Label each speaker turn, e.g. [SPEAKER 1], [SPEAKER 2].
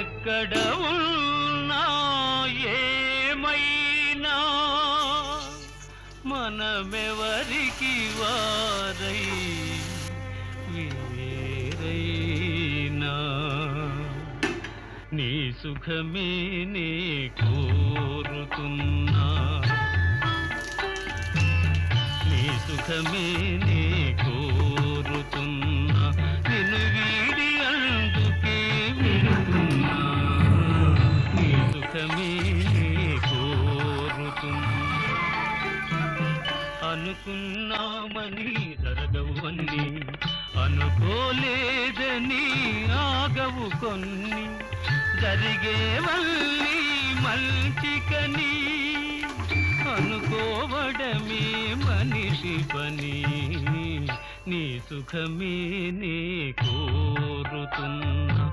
[SPEAKER 1] ఎక్కడ ఉన్నా ఏమైనా మనమెవరికి వారై వేరైనా నీ సుఖమే నే కోరుతున్నా, నీ సుఖమే నే కోరుతున్నా, నిన్ను వీడి అందుకే వెళుతున్నా, నీ సుఖమే నే కోరుతున్నా. అనుకున్నామని జరగవన్నీ, అనుకోలేదని ఆగవు కొన్ని, జరిగేవన్నీ మంచికని అనుకోవడమే మనిషి పని. నీ సుఖమే నే కోరుతున్నా.